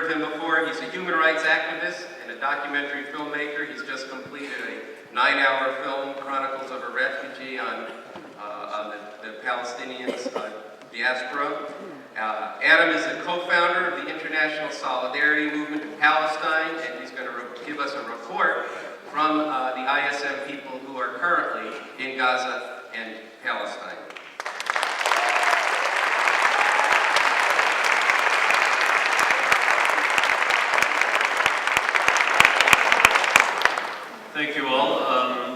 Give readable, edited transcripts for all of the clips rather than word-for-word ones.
of him before. He's a human rights activist and a documentary filmmaker. He's just completed a 9-hour film, Chronicles of a Refugee, on the Palestinians' diaspora. Adam is the co-founder of the International Solidarity Movement in Palestine, and he's going to give us a report from the ISM people who are currently in Gaza and Palestine. Thank you all.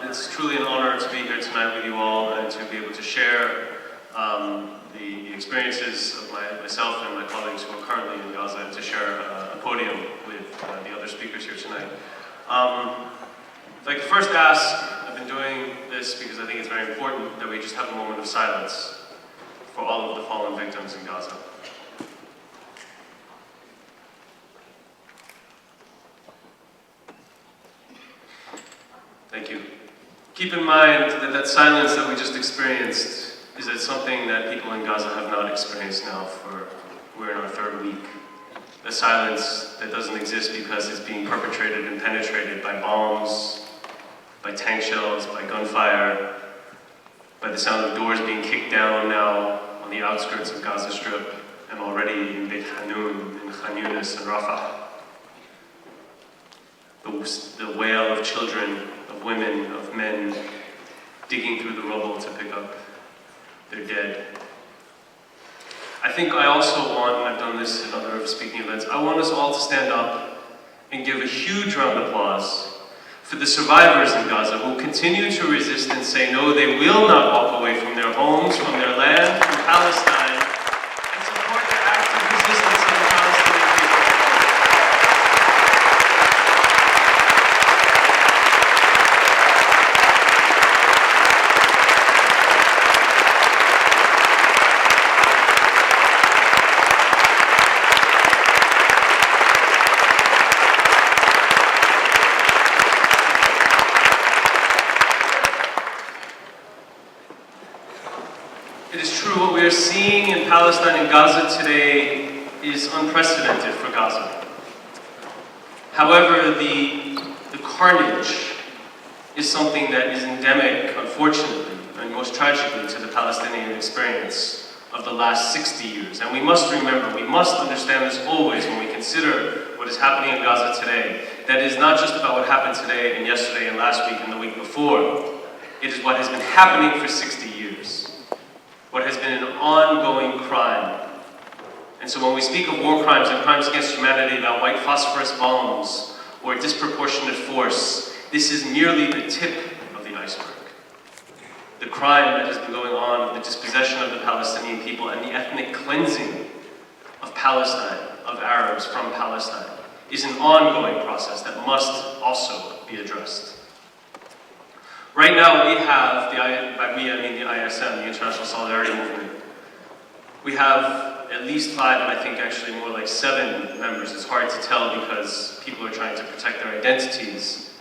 It's truly an honor to be here tonight with you all and to be able to share the experiences of myself and my colleagues who are currently in Gaza, and to share a podium with the other speakers here tonight. If I could first ask, I've been doing this because I think it's very important that we just have a moment of silence for all of the fallen victims in Gaza. Thank you. Keep in mind that that silence that we just experienced is something that people in Gaza have not experienced now we're in our third week. A silence that doesn't exist because it's being perpetrated and penetrated by bombs, by tank shells, by gunfire, by the sound of doors being kicked down now on the outskirts of Gaza Strip and already in Beit Hanun, in Khan Yunis and Rafah. The wail of children, of women, of men digging through the rubble to pick up their dead. I think I also want, and I've done this in other speaking events, I want us all to stand up and give a huge round of applause for the survivors in Gaza who continue to resist and say no, they will not walk away from their homes, from their land, from Palestine, and support the active resistance of the Palestinian people. It is true, what we are seeing in Palestine and Gaza today is unprecedented for Gaza. However, the carnage is something that is endemic, unfortunately, and most tragically, to the Palestinian experience of the last 60 years. And we must remember, we must understand this always when we consider what is happening in Gaza today. That is not just about what happened today and yesterday and last week and the week before. It is what has been happening for 60 years. What has been an ongoing crime. And so when we speak of war crimes and crimes against humanity about white phosphorus bombs or disproportionate force, this is merely the tip of the iceberg. The crime that has been going on of the dispossession of the Palestinian people and the ethnic cleansing of Palestine, of Arabs from Palestine, is an ongoing process that must also be addressed. Right now we have, by we I mean the ISM, the International Solidarity Movement. We have at least 5, and I think actually more like 7 members. It's hard to tell because people are trying to protect their identities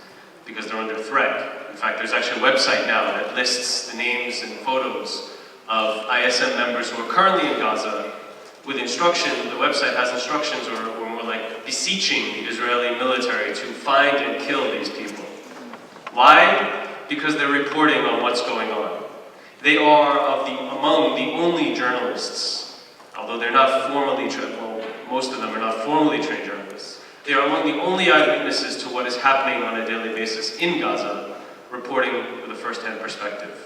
because they're under threat. In fact, there's actually a website now that lists the names and photos of ISM members who are currently in Gaza with instruction. The website has instructions, or more like beseeching the Israeli military to find and kill these people. Why? Because they're reporting on what's going on. They are among the only journalists, although they're not formally trained, well, most of them are not formally trained journalists. They are among the only eyewitnesses to what is happening on a daily basis in Gaza, reporting with a first-hand perspective.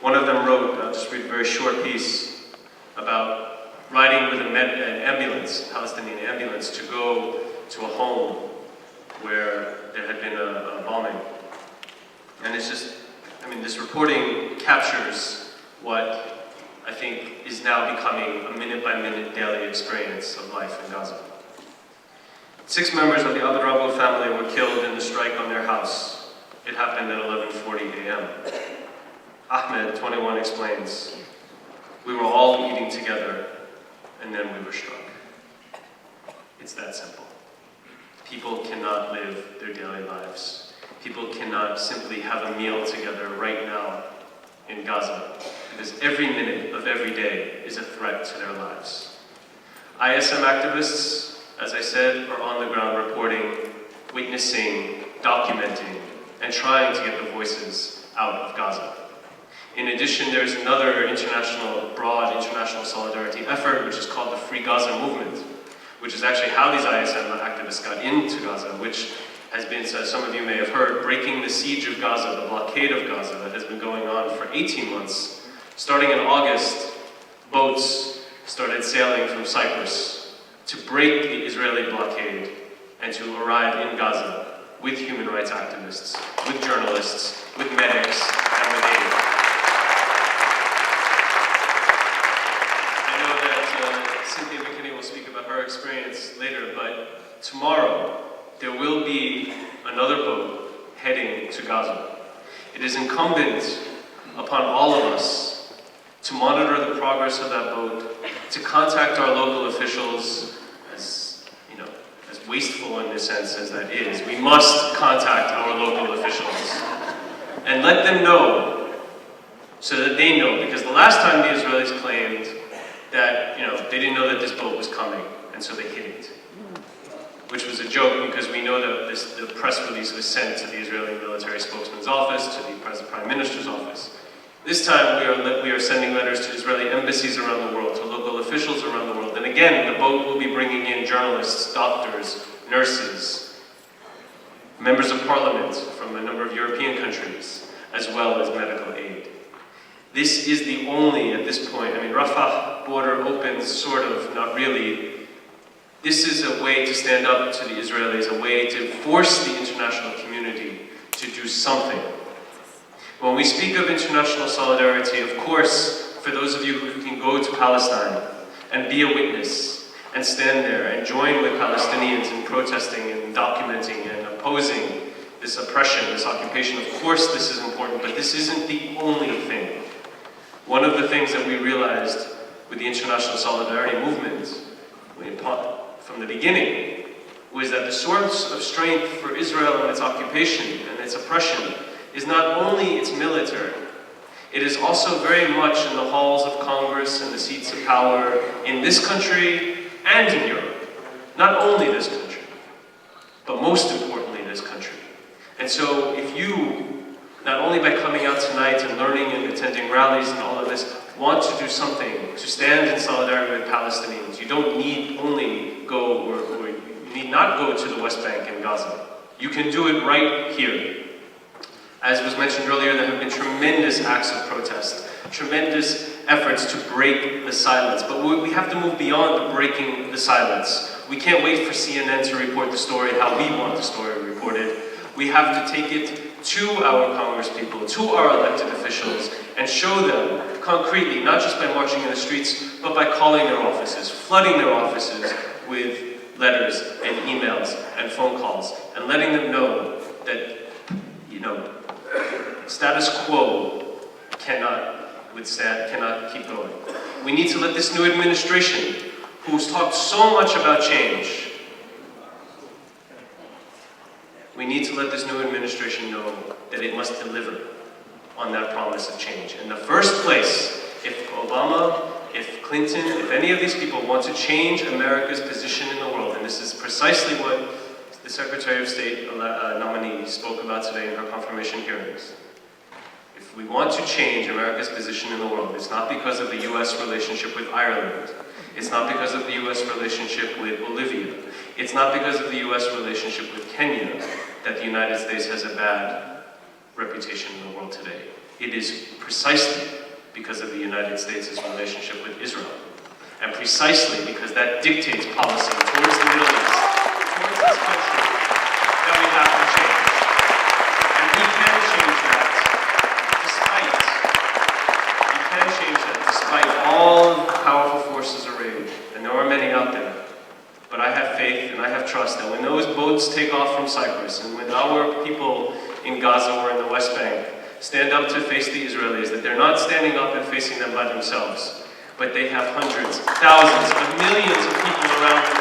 One of them wrote, I'll just read a very short piece, about riding with an ambulance, a Palestinian ambulance, to go to a home where there had been a bombing. And it's just, I mean, this reporting captures what I think is now becoming a minute-by-minute daily experience of life in Gaza. 6 members of the Abu Rabu family were killed in the strike on their house. It happened at 11:40 a.m. Ahmed, 21, explains, "We were all eating together, and then we were struck." It's that simple. People cannot live their daily lives. People cannot simply have a meal together right now in Gaza, because every minute of every day is a threat to their lives. ISM activists, as I said, are on the ground reporting, witnessing, documenting, and trying to get the voices out of Gaza. In addition, there's another broad international solidarity effort, which is called the Free Gaza Movement, which is actually how these ISM activists got into Gaza, which has been, as some of you may have heard, breaking the siege of Gaza, the blockade of Gaza that has been going on for 18 months. Starting in August, boats started sailing from Cyprus to break the Israeli blockade and to arrive in Gaza with human rights activists, with journalists, with medics, and with aid. I know that Cynthia McKinney will speak about her experience later, but tomorrow there will be another boat heading to Gaza. It is incumbent upon all of us to monitor the progress of that boat, to contact our local officials, as wasteful in this sense as that is. We must contact our local officials and let them know, so that they know, because the last time the Israelis claimed that they didn't know that this boat was coming, and so they hid it, which was a joke because we know that the press release was sent to the Israeli military spokesman's office, to the Prime Minister's office. This time we are sending letters to Israeli embassies around the world, to local officials around the world. And again, the boat will be bringing in journalists, doctors, nurses, members of parliament from a number of European countries, as well as medical aid. This is the only, at this point, Rafah border opens, sort of, not really. This is a way to stand up to the Israelis, a way to force the international community to do something. When we speak of international solidarity, of course, for those of you who can go to Palestine and be a witness and stand there and join with Palestinians in protesting and documenting and opposing this oppression, this occupation, of course this is important, but this isn't the only thing. One of the things that we realized with the international solidarity movement from the beginning was that the source of strength for Israel and its occupation and its oppression is not only its military, it is also very much in the halls of Congress and the seats of power in this country and in Europe. Not only this country, but most importantly this country. And so if you, not only by coming out tonight and learning and attending rallies and all of this, want to do something to stand in solidarity with Palestinians, you don't need only go, or you need not go to the West Bank and Gaza. You can do it right here. As was mentioned earlier, there have been tremendous acts of protest, tremendous efforts to break the silence. But we have to move beyond breaking the silence. We can't wait for CNN to report the story how we want the story reported. We have to take it to our congresspeople, to our elected officials, and show them concretely, not just by marching in the streets, but by calling their offices, flooding their offices with letters and emails and phone calls, and letting them know that, status quo cannot keep going. We need to let this new administration, who's talked so much about change, we need to let this new administration know that it must deliver on that promise of change. In the first place, if Obama, if Clinton, if any of these people want to change America's position in the world, and this is precisely what the Secretary of State nominee spoke about today in her confirmation hearings. If we want to change America's position in the world, it's not because of the U.S. relationship with Ireland. It's not because of the U.S. relationship with Bolivia. It's not because of the U.S. relationship with Kenya that the United States has a bad reputation in the world today. It is precisely because of the United States' relationship with Israel. And precisely because that dictates policy towards the Middle East, towards this country, that we have to change. And we can change that despite all powerful forces arrayed, and there are many out there. But I have faith and I have trust that when those boats take off from Cyprus, and when our people in Gaza or in the West Bank stand up to face the Israelis, that they're not standing up and facing them by themselves, but they have hundreds, thousands of millions of people around them